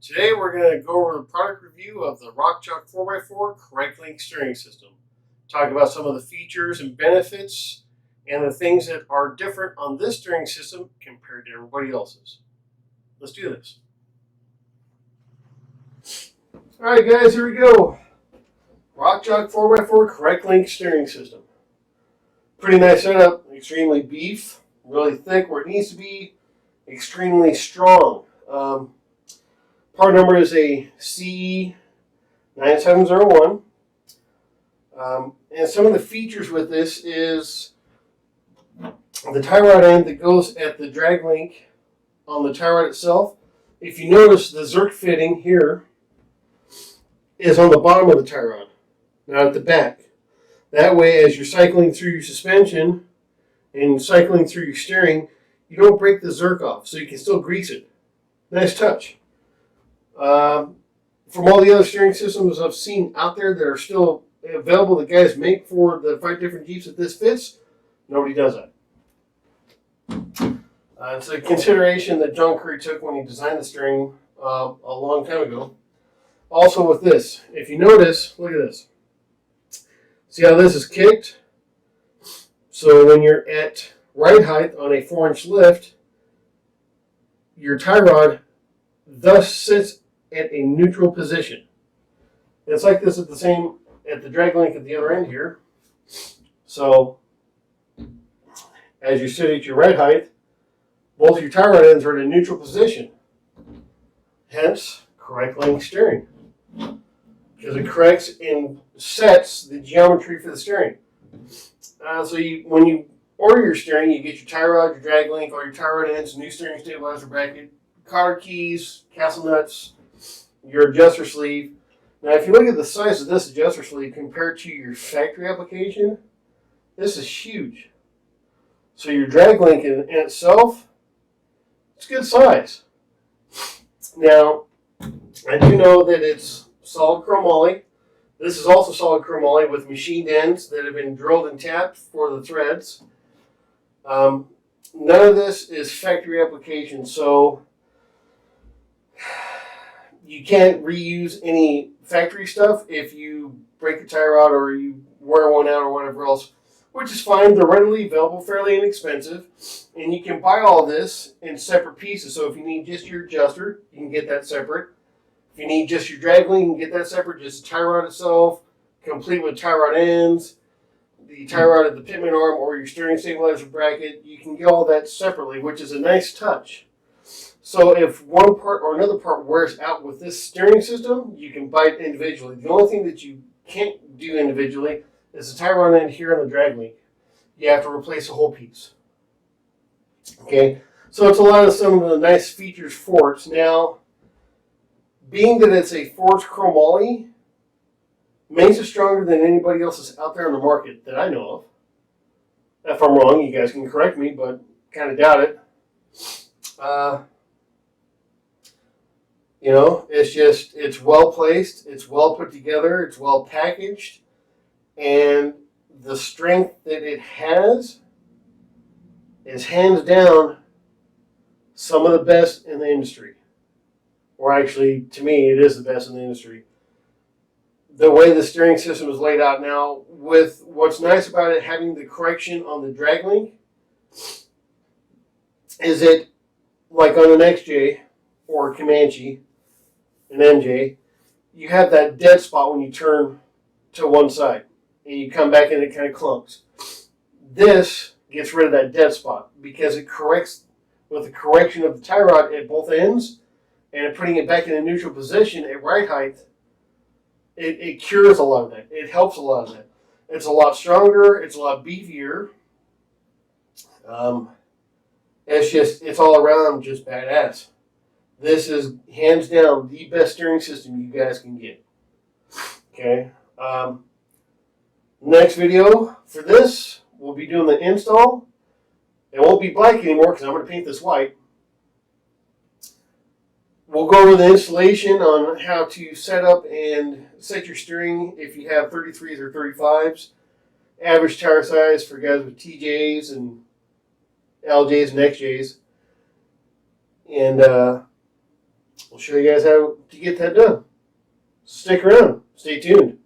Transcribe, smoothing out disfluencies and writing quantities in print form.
Today we're going to go over the product review of the RockJock4X4 Currectlync steering system. Talk about some of the features and benefits and the things that are different on this steering system compared to everybody else's. Let's do this. Alright guys, here we go. RockJock4X4 Currectlync steering system. Pretty nice setup, extremely beef, really thick where it needs to be, extremely strong. Part number is a CE9701. And some of the features with this is the tie rod end that goes at the drag link on the tie rod itself. If you notice, the Zerk fitting here is on the bottom of the tie rod, not at the back. That way, as you're cycling through your suspension and cycling through your steering, you don't break the Zerk off, so you can still grease it. Nice touch. From all the other steering systems I've seen out there that are still available that guys make for the 5 different Jeeps that this fits, nobody does that. It's a consideration that John Curry took when he designed the steering a long time ago. Also with this, if you notice, look at this. See how this is kicked? So when you're at ride height on a 4-inch lift, your tie rod thus sits at a neutral position. It's like this at the drag link at the other end here. So as you sit at your ride height, both your tie rod ends are in a neutral position. Hence, Currectlync steering. Because it corrects and sets the geometry for the steering. When you order your steering, you get your tie rod, your drag link, all your tie rod ends, new steering stabilizer bracket, cotter keys, castle nuts, your adjuster sleeve. Now, if you look at the size of this adjuster sleeve compared to your factory application, this is huge. So your drag link in itself, it's good size. Now, I do know that it's solid chromoly. This is also solid chromoly with machined ends that have been drilled and tapped for the threads. None of this is factory application, so you can't reuse any factory stuff if you break a tie rod or you wear one out or whatever else, which is fine. They're readily available, fairly inexpensive, and you can buy all this in separate pieces. So if you need just your adjuster, you can get that separate. If you need just your drag link, you can get that separate, just the tie rod itself, complete with tie rod ends, the tie rod at the pitman arm, or your steering stabilizer bracket. You can get all that separately, which is a nice touch. So if one part or another part wears out with this steering system, you can buy it individually. The only thing that you can't do individually is the tie rod end here on the drag link. You have to replace the whole piece. Okay, so it's a lot of some of the nice features for it. Now, being that it's a forged chromoly, makes it stronger than anybody else's out there on the market that I know of. If I'm wrong, you guys can correct me, but kind of doubt it. It's well placed, it's well put together, it's well packaged, and the strength that it has is hands down some of the best in the industry. Or actually, to me, it is the best in the industry. The way the steering system is laid out now, with what's nice about it having the correction on the drag link, is it like on an XJ or a Comanche, an MJ, you have that dead spot when you turn to one side and you come back and it kind of clunks. This gets rid of that dead spot because it corrects with the correction of the tie rod at both ends and putting it back in a neutral position at ride height. It cures a lot of that. It helps a lot of that. It's a lot stronger. It's a lot beefier. It's all around just badass. This is hands down the best steering system you guys can get. Okay. Next video for this, we'll be doing the install. It won't be black anymore because I'm going to paint this white. We'll go over the installation on how to set up and set your steering if you have 33s or 35s. Average tire size for guys with TJs and LJs and XJs. And we'll show you guys how to get that done. Stick around. Stay tuned.